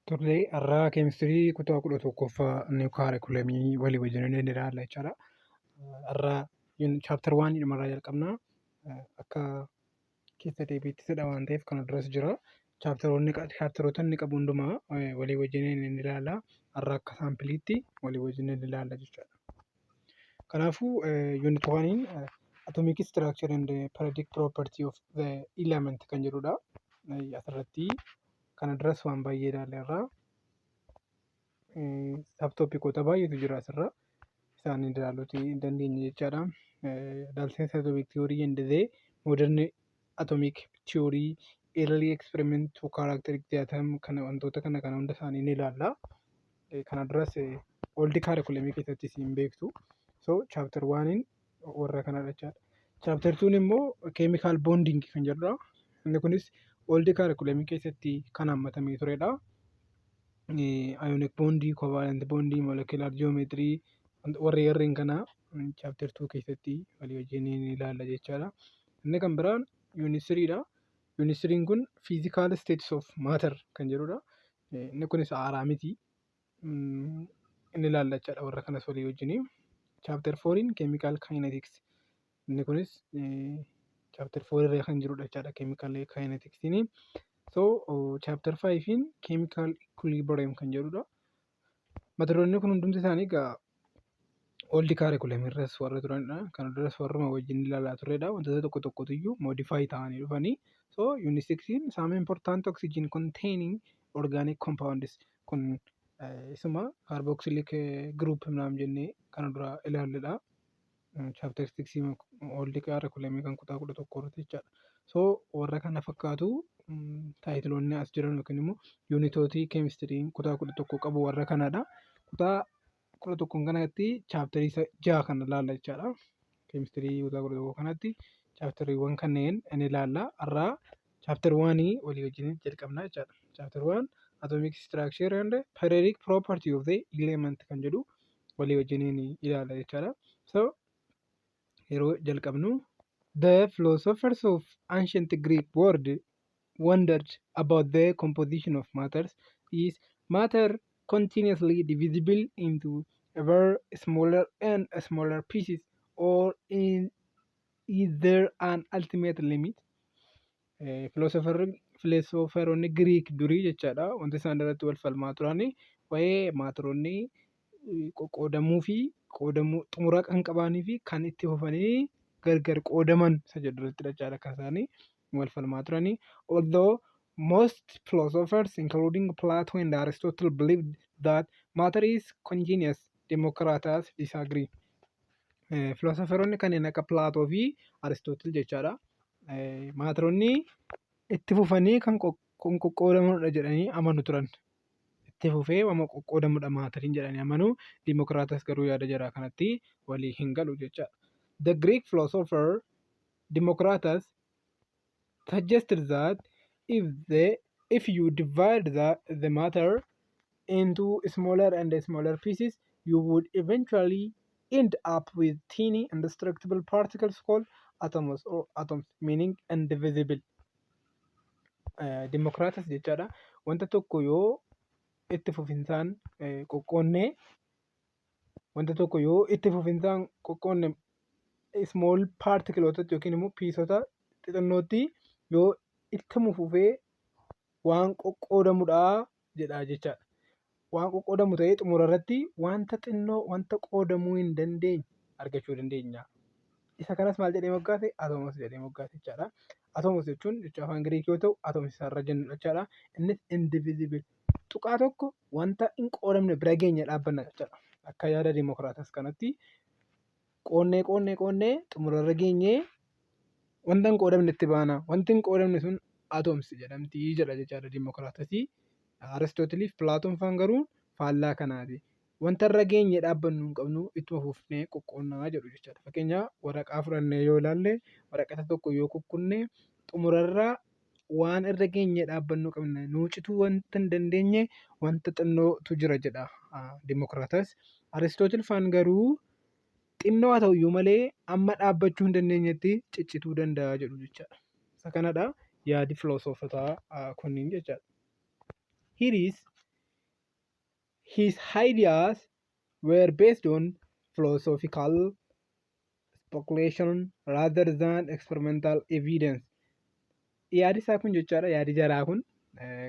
Turre irraa keemistirii kutaa 11ffaa niw kaarikulamii walii wajjin inni ilaalla jechaadha. Irraa chaaptar 1 dhumarraa jalqabna. Akka keessa deebiitti jedha waan ta'eef kana duras jira. Chaaptaroota inni qabu hundumaa walii wajjin inni ilaalla. Irraa akka saampiliitti walii wajjin inni ilaalla jechaadha. Kanaafuu yuunit 1 atomic structure and periodic property of the element kan jedhudha. Asirratti kana duras waan baay'ee ilaalleerra. Sabtoopikoota baay'eetu jira asirra. Isaan ilaaluuti hin dandeenye jechaadha. Dalsense atomic theory and the modern atomic theory, early experiment to characterize the atom kana wantoota kana hunda isaanii ni ilaalla. Kana duras old curriculum keessatti isin beektu. So chapter 1 warra kanadha jechaadha. Chapter 2 immoo chemical bonding kan jedhudha. Inni kunis old curriculum keessatti kan hammatamee turedha. Ionic bondii, covalent bondii, molecular geometry warreen kana chapter 2 keessatti walii wajjin ni ilaalla jechaadha. Inni kan biraan unit 3dha. Unit 3 kun physical states of matter kan jedhudha. Inni kunis haaraa miti. Inni ilaalla jechaadha warra kanas walii wajjin. Chapter 4 chemical kinetics. Inni kunis chapter 4 irra kan jirudha jechaadha chemical kinetics. So chapter 5 chemical equilibrium kan jedhudha. Mata dureen kun hundumti isaanii egaa old curriculum irras warra turanidha. Kana duras warruma wajjin ilaalaa turredha. Wantoota tokko tokkotu iyyuu modify ta'anii dhufanii. So unit 6 some important oxygen containing organic compounds kun isuma carboxylic group naam jennee kana dura ilaalledha. Chapter 6 old curriculum kan kutaa 11 jechaadha. So warra kana fakkaatu taayitiloonni as jiran yookiin immoo yuunitootii keemistiriin kutaa 11 qabu warra kanadha. Kutaa 11 kanatti chaaptarii 6 kan ilaalla jechaadha. Keemistirii kutaa 11 kanatti chaaptariiwwan kanneen inni ilaalla. Irraa chaaptar 1 walii wajjin jalqabna jechaadha. Chaaptar 1 atomic structure and periodic property of the element kan jedhu walii wajjin ilaalla jechaadha. So yeroo jalqabnu the philosophers of ancient Greek world wondered about the composition of matters. Is matter continuously divisible into ever smaller and smaller pieces, or is there an ultimate limit? Philosopheronni Greek durii jechaadha. Wanti isaan irratti wal falmaa turani waa'ee maataroonni qoqqoodamuu fi xumura kan qabaanii fi kan itti fufanii gargar qoodaman isa jedhutti jechaadha kan isaanii wal falmaa turani. Although most philosophers, including Plato and Aristotle, believed that matter is continuous, Democritus disagree. Philosopheronni kanneen akka Plaatoo fi Aristotle jechaadha. Maataroonni itti fufanii kan qoqqoodamudha jedhanii amanu turan. Itti fufee wama qoqqoodamudha maatariin jedhanii amanu. Democritus garuu yaada jaraa kanatti walii hin galu jechaadha. The Greek philosopher Democritus suggested that if you divide the matter into smaller and smaller pieces, you would eventually end up with teeny indestructible particles called atoms, meaning indivisible. Democritus jechaadha. Wanta tokko yoo itti fufinsaan qoqqoonne small particle yookiin immoo piisota xixinnootti yoo itti fufee waan qoqqoodamudha jedha jechaadha. Waan qoqqoodamu ta'ee xumura irratti wanta xinnoo wanta qoodamuu hin dandeenye argachuu dandeenya. Isa kanas maal jedhee moggaase? Atomos jedhee moggaase jechaadha. Atomos jechuun jecha afaan Giriik yoo ta'u atomos isaarra jennu jechaadha. Innis indivisible. Tuqaa tokko wanta hin qoodamne bira geenya dhaabbanna jechaadha. Akka yaada Democritus kanatti qoonnee xumura irra geenyee wanta hin qoodamne itti baana. Wanti hin qoodamne sun atoms jedhamti jedha jechaadha Democritus. Aristooteliif Plaatoon faan garuu faallaa kanaati. Wanta irra geenyee dhaabbannu hin qabnu ittuma fufnee qoqqoonnaa jedhu jechaadha. Fakkeenyaaf waraqaa fudhannee yoo ilaalle waraqata tokko yoo kukkunne xumurarraa waan irra geenyee dhaabbannu qabna. Nuucituu wanta hin dandeenye wanta xinnootu jira jedha Democritus. Aristootel faan garuu xinnoo haa ta'uyyuu malee amma dhaabbachuu hin dandeenyetti ciccituu danda'a jedhu jechaadha. Isa kanadha yaadi filoosofotaa kunniin jechaadha. Here is his ideas were based on philosophical speculation rather than experimental evidence. Yaadi isaa kun jechaadha. Yaadi jaraa kun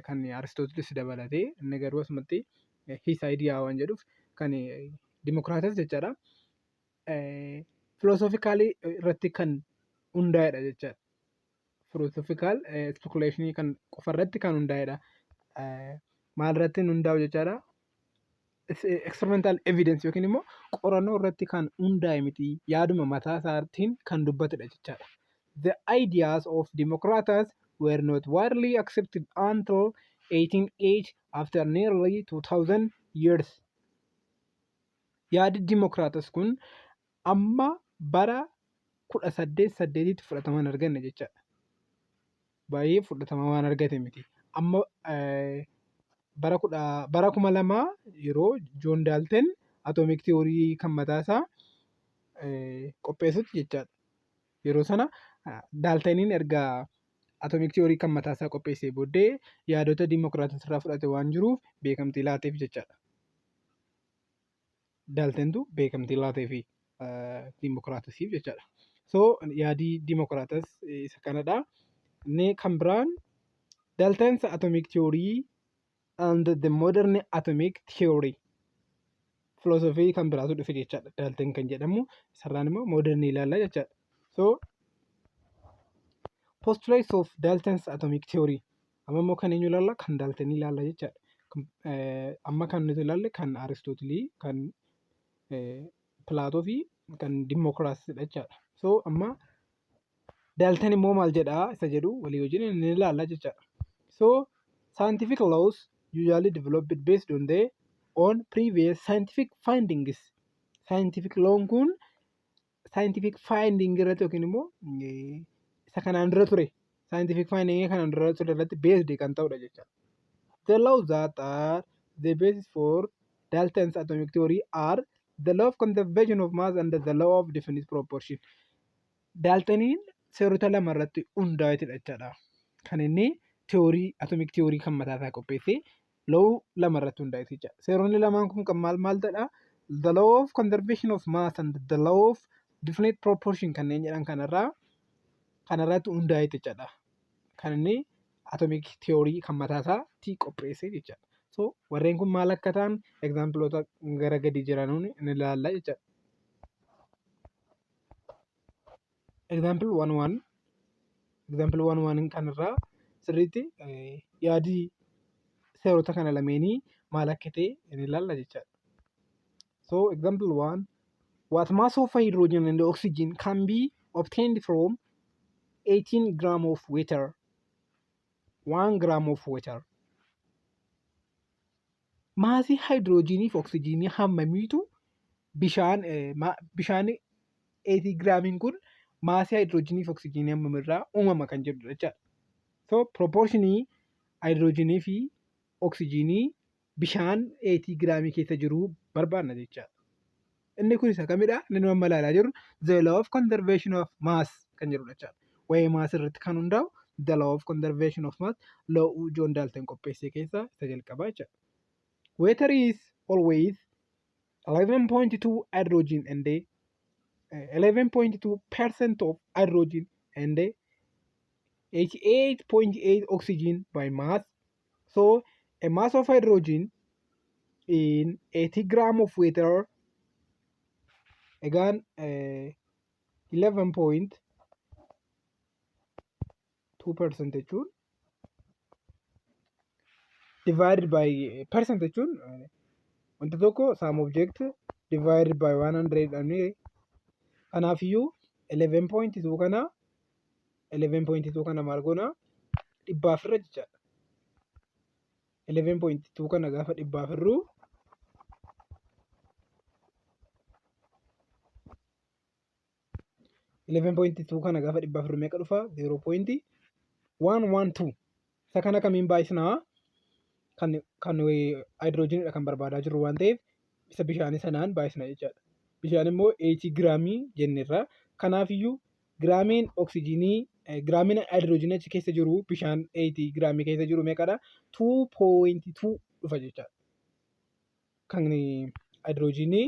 kan Aristootelis dabalatee inni garuu asumatti his idea waan jedhuuf kan dimokiraatas jechaadha. Philosophical irratti kan hundaa'edha jechaadha. Philosophical speculation kan qofa irratti kan hundaa'edha. Maal irratti hundaa'u jechaadha. Experimental evidence yookiin immoo qorannoo irratti kan hundaa'e miti yaaduma mataa isaatiin kan dubbatedha jechaadha. The ideas of Democrats were not widely accepted until 1880 after nearly 2000 years. Yaadi Democrats kun amma bara 1880tti fudhatama hin arganne jechaadha. Baay'ee fudhatama waan argate miti. Amma bara 2000 yeroo Joon Daalten atomic theory kan mataasaa qopheessutti jechaadha. Yeroo sana Daalteniin erga atomic theory kan mataasaa qopheessee booddee yaadota Dimokiraatas irraa fudhate waan jiruuf beekamtii laateef jechaadha. Daaltentu beekamtii laateefi Dimokiraatasiif jechaadha. So yaadii Dimokiraatas isa kanadha. Inni kan biraan Daalten's atomic theory and the modern atomic theory. Philosophy kan biraatu dhufe jechaadha. Daalten kan jedhamu sarraan immoo modern ilaalla jechaadha. So postulates of Dalton's atomic theory. Amma immoo kan eenyu ilaalla? Kan Daalten ilaalla jechaadha. Amma kan nuti ilaalle kan Aristootilii, kan Pilaatoo fi kan Dimokiraasidha jechaadha. So amma Daalten immoo maal jedhaa isa jedhu walii wajjin ni ilaalla jechaadha. So scientific laws usually developed based on previous scientific findings. Scientific law kun scientific finding irratti yookiin immoo isa kanaan dura ture. Scientific finding kanaan dura ture irratti based kan ta'udha jechaadha. The laws that are the basis for Dalton's atomic theory are the law of conservation of mass and the law of definite proportion. Daalteniin seerota lama irratti hundaa'etedha jechaadha. Kan inni theory atomic theory kan mataasaa qopheessee law lama irratti hundaa'e jechaadha. Seeronni lamaan kun kan maal ta'edha? The law of conservation of mass and the law of definite proportion kanneen jedhan kanarratti hundaa'e jechaadha. Kan inni atomic theory kan mataasaatti qopheessee jechaadha. So warreen kun maal akka ta'an exampleota gara gadi jiran ni ilaalla jechaadha. Example 1.1 Example 1.1 kanarraa sirriitti yaadii seerota kana lameenii maal akka ta'e ni ilaalla jechaadha. So example 1, what mass of hydrogen and oxygen can be obtained from 18 gram of water, 1 gram of water. Maasii hydrogenii fi oxygenii hammamiitu bishaan 80 graamiin kun maasii hydrogenii fi oxygenii hammamirraa uumama kan jedhudha jechaadha. So proportionii hydrogenii fi oxygenii bishaan 80 giraamii keessa jiru barbaanna jechaadha. Inni kun isa kamidha? Inni nu amma ilaalaa jirru the law of conservation of mass kan jedhudha jechaadha. Waa'ee maas irratti kan hundaa'u the law of conservation of mass law Joon Daalten qopheessee keessaa isa jalqabaa jechaadha. Water is always 11.2 hydrogen and 11.2% of hydrogen and 88.8 oxygen by mass. So a mass of hydrogen in 80 gram of water again 11.2% jechuun divided by percent jechuun wanta tokko some object divided by 100 ani kanaafiyyuu 11.2 kana maal goona dhibbaaf irra jechaadha. 11.2 kana gaafa dhibbaaf irruu 11.2 kana gaafa dhibbaaf irruu meeqa dhufa? 0.112. Isa kana kamiin baay'isnaa? Kan hydrogenidha kan barbaadaa jirru waan ta'eef isa bishaanii sanaan baay'isna jechaadha. Bishaan immoo 80 giraamii jenneerra. Kanaafiyyuu giraamiin oksijiinii giraamiin hydrogenii achi keessa jiru bishaan 80 giraamii keessa jiru meeqadha? 2.2 dhufa jechaadha. kan haayidroojinii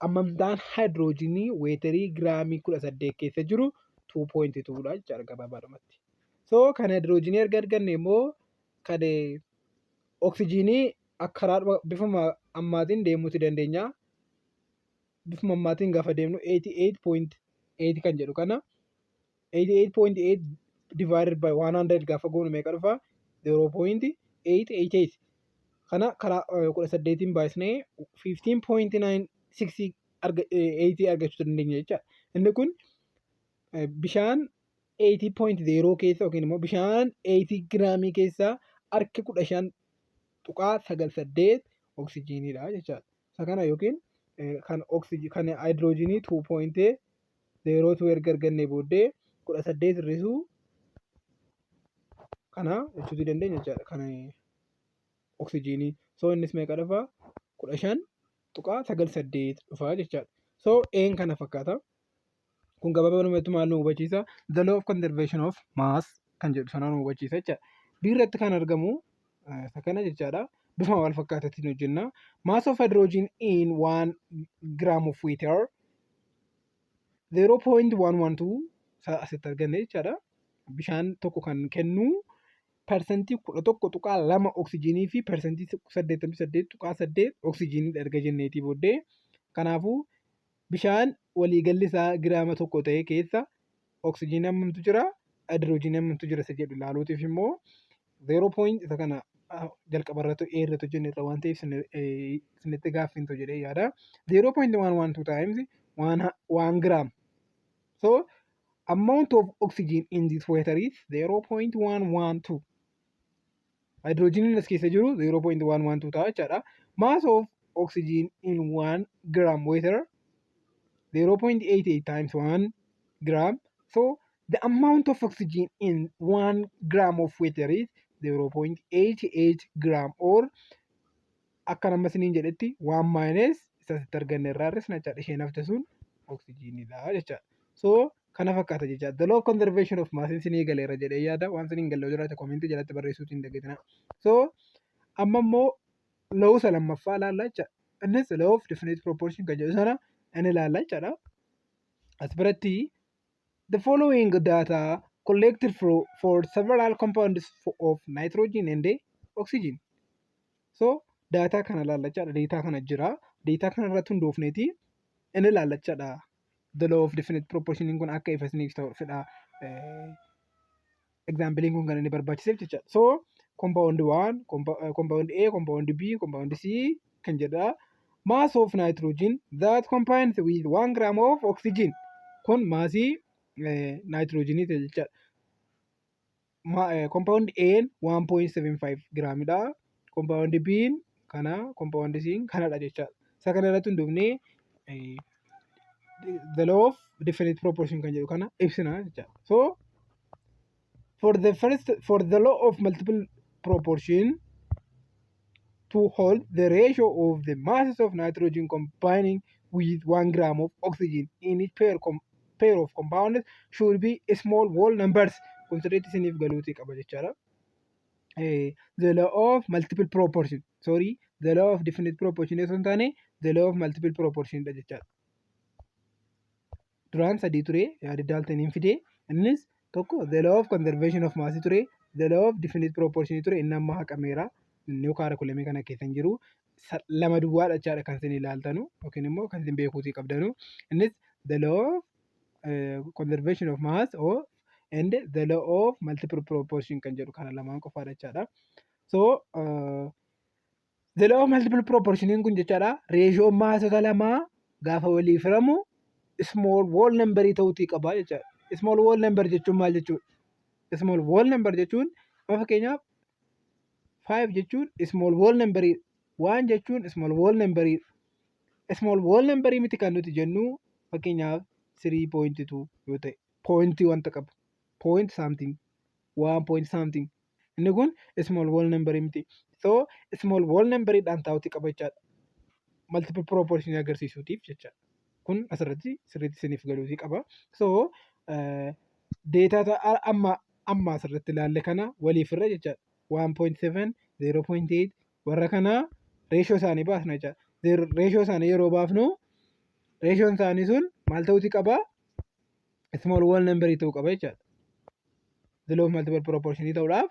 ammamtaan haayidroojinii weetarii giraamii 18 keessa jiru 2.2 jechaadha gabaabaadhumatti. So kan haayidroojinii erga arganne immoo kan oksijiinii karaa bifuma ammaatiin deemuuti dandeenya. Bifuma ammaatiin gaafa deemnu 88.8 kan jedhu kana 88.8 divided by 100 gaafa goonu meeqa dhufa? 0.888 kana karaa 18 baay'isnee 15.96 argachuu dandeenya jechaadha. Inni kun bishaan 80.0 keessa yookiin immoo bishaan 80 giraamii keessaa harki 15.98 oksijiiniidha jechaadha. Isa kana yookiin kan haayidroojinii 2.02 erga argannee booddee 18 hir'isuu kana jechuutii dandeenya jechaadha. Kan oksijiinii. So innis meeqa dhufa? 15.98 dhufa jechaadha. So een kana fakkaata. Kun gabaabumatti maal nu hubachiisa? The law of conservation of mass kan jedhu sana nu hubachiisa jechaadha. Biirratti kan argamu isa kana jechaadha. Bifa wal fakkaataatiin hojjenna. Mass of hydrogen in 1 gram of water 0.112 asitti arganne jechaadha. Bishaan tokko kan kennu persentii 11.2 oksijiinii fi persentii 88.8 oksijiinii erga jenneetii booddee. Kanaafuu bishaan waliigalli isaa giraama tokko ta'e keessa oksijiinii hammamtu jira? Haayidroojinii hammamtu jira isa jedhu ilaaluutiif immoo 0. isa kana jalqaba irratti irratti hojjenneerra waan ta'eef isinitti gaaffintu jedhee yaada. 0.112 times 1 gram. So amount of oxygen in this water is 0.112. Haayidroojiniin as keessa jiru 0.112 ta'a jechaadha. Mass of oxygen in 1 gram water 0.88 times 1 gram. So the amount of oxygen in 1 gram of water is 0.88 gram or akka nama isiniin jedhetti 1 minus isa asitti arganne irraa hir'isna jechaadha. Isheen hafte sun oksijiiniidha jechaadha. So kana fakkaata jechaadha. The law of conservation of mass isinii galeera jedhee yaada. Waan isiniin galle jiraate koomentii jalatti barreessuutiin hin dagatinaa. So amma immoo law isa lammaffaa ilaalla jechaadha. Innis law of definite proportion kan jedhu sana inni ilaalla jechaadha. As biratti the following data collected for several compounds of nitrogen and oxygen. So data kana ilaalla jechaadha. Data kana jira. Data kana irratti hundoofneeti inni ilaalla jechaadha. The law of definite proportion kun akka ifa isiniif ta'u fedha. Example kun kan inni barbaachiseef jechaadha. So compound 1, compound A, compound B, compound C kan jedha. Mass of nitrogen that combines with 1 gram of oxygen. Kun maasii nitrogenii ta'e jechaadha. Compound A 1.75 giraamidha. Compound B kana, compound C kanadha jechaadha. Isa kana irratti hundoofnee the law of definite proportion kan jedhu kana ibsina jechaadha. So for the law of multiple proportion to hold the ratio of the masses of nitrogen combining with 1 gram of oxygen in each pair of compounds should be small whole numbers. Considerate isiniif galuutii qaba jechaadha. The law of multiple proportion. Sorry, the law of definite proportion osoo hin taane the law of multiple proportion dha jechaadha. Duraan sadii ture yaada daaltaniin fidee innis tokko the law of conservation of mass ture, the law of definite proportion ture, inni amma haqameera. Inni kaariikulamii kana keessa hin jiru. Lama duwwaadha jechaadha kan isin ilaaltanu yookiin immoo kan isin beekuutii qabdanu. Innis the law of conservation of mass and the law of multiple proportion kan jedhu kana lamaan qofaadha jechaadha. So the law of multiple proportion kun jechaadha reeshoon maasota lamaa gaafa walii firamu small whole number ta'uutii qaba jechaadha. Small whole number jechuun maal jechuudha? Small whole number jechuun fakkeenyaaf 5 jechuun small whole number, 1 jechuun small whole number. Small whole number miti kan nuti jennu fakkeenyaaf 3.2 yoo ta'e point wanta qabu point something 1 point something inni kun small whole number miti. So small whole number dhaan ta'uutii qaba jechaadha. Multiple proportion agarsiisuutiif jechaadha. Kun asirratti sirriitti isiniif galuutii qaba. So data amma asirratti ilaalle kana waliif irra jechaadha. 1.7, 0.8 warra kana reeshoo isaanii baasna jechaadha. Reeshoo isaanii yeroo baafnu reeshoon isaanii sun maal ta'uuti qaba? Small whole number ta'uu qaba jechaadha. The law of multiple proportion ta'uudhaaf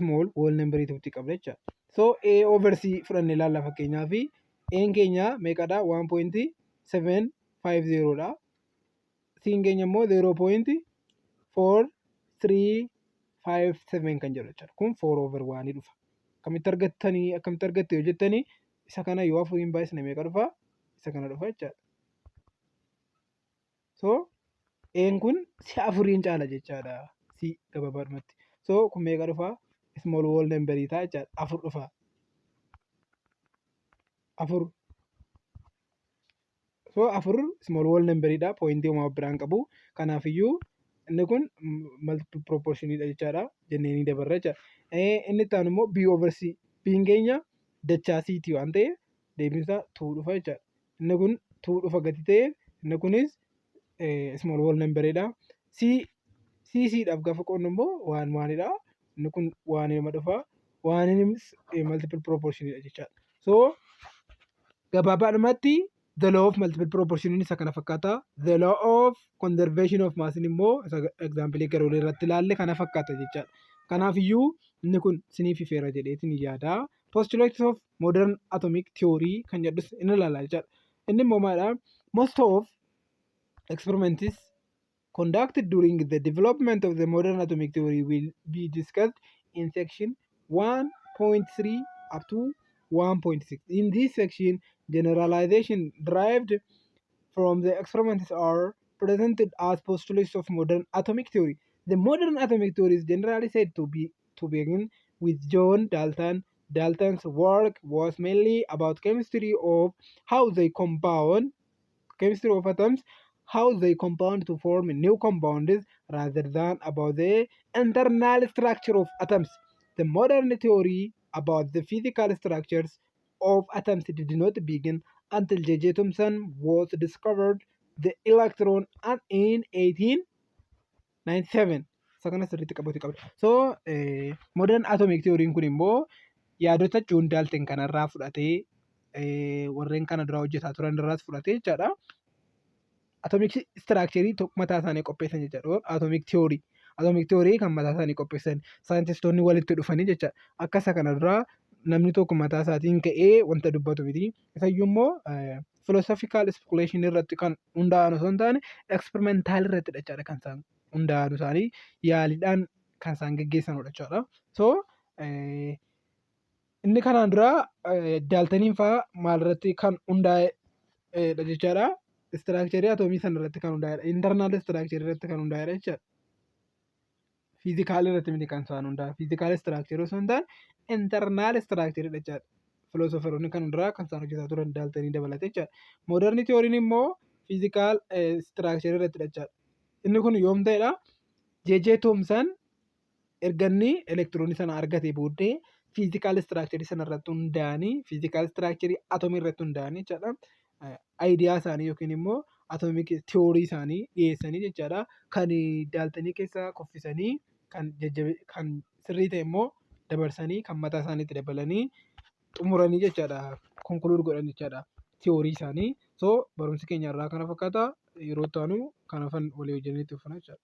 small whole number ta'uuti qaba jechaadha. So A over C fudhannee ilaalla fakkeenyaaf A'n keenya meeqadha? 1.750 dha. C'n keenya immoo 0.4357 kan jedhu jechuudha. Kun 4 over 1 dhufa. Akkamitti argatte yoo jettanii isa kana yoo afuriin baay'isne meeqa dhufa? Isa kana dhufa jechaadha. So A'n kun si'a afuriin caala jechaadha. C gabaabaadhumatti. So kun meeqa dhufa? Small whole number ta'a jechaadha. 4 dhufa. 4. So 4 small whole number dha. Pointii uumaa biraan qabu. Kanaafiyyuu inni kun multiple proportion dha jechaadha. Jennee ni dabarra jechaadha. Inni itti aanu immoo B over C. B'n keenya dachaa C't waan ta'eef deebiin isaa 2 dhufa jechaadha. Inni kun 2 dhufa gati ta'eef inni kunis small whole number dha. C'dhaaf gaafa qoodnu immoo 1 dha. Inni kun 1 dhufa. 1 multiple proportion dha jechaadha. So gabaabaadhumatti the law of multiple proportion isa kana fakkaata. The law of conservation of mass immoo example garuu irratti ilaalle kana fakkaata jechaadha. Kanaafiyyuu inni kun siniif ifeera jedheetiin yaada. Postulates of modern atomic theory kan jedhus inni ilaalla jechaadha. Inni immoo maadha? Most of experiments conducted during the development of the modern atomic theory will be discussed in section 1.3 up to 1.6. In this section, generalization derived from the experiments are presented as postulates of modern atomic theory. The modern atomic theory is generally said to begin with John Dalton. Dalton's work was mainly about chemistry of atoms, how they compound to form new compounds rather than about the internal structure of atoms. The modern theory about the physical structures of atoms did not begin until J.J. Thomson was discovered the electron in 1897. So modern atomic theory kun immoo yaadota John Dalton kanarraa fudhatee warreen kana dura hojjetaa turan irraas fudhatee jechaadha. Atomic structure mataa isaanii qopheessan jechaadha. Atomic theory kan mataa isaanii qopheessan saayintistoonni walitti dhufanii jechaadha. Akka isa kana dura namni tokko mataa isaatiin ka'ee wanta dubbatu miti. Isayyuu immoo philosophical speculation irratti kan hundaa'an osoo hin taane experimental irratti jechaadha kan isaan hundaa'an isaanii yaaliidhaan kan isaan geggeessanudha jechaadha. So inni kanaan dura Daaltaniin fa'aa maalirratti kan hundaa'edha jechaadha. Istiraakcharii atomii sana irratti kan hundaa'edha. Internal istiraakcharii irratti kan hundaa'edha jechaadha. Fiizikaal irratti miti kan isaan hundaa'e. Fiizikaal istiraakcharii osoo hin taane internal istiraakcharii jechaadha. Filoosoferoonni kan hunduraa kan isaan hojjetaa turan Daaltanii dabalatee jechaadha. Mooderni tiyooriin immoo fiizikaal istiraakcharii irratti jechaadha. Inni kun yoom ta'edha? J.J. Thomson erga inni elektiroonii sana argate booddee fiizikaal istiraakcharii sana irratti hundaa'anii fiizikaal istiraakcharii atomii irratti hundaa'anii jechaadha. Aayidiyaa isaanii yookiin immoo atomic tiyoorii isaanii dhiyeessanii jechaadha. Kan Daaltanii keessa kuffisanii kan sirrii ta'e immoo dabarsanii kan mataa isaaniitti dabalanii xumuranii jechaadha. Konkuluud godhan jechaadha tiyoorii isaanii. So barumsi keenya irraa kana fakkaata. Yeroo itti aanu kan hafan walii wajjin itti uffanna jechaadha.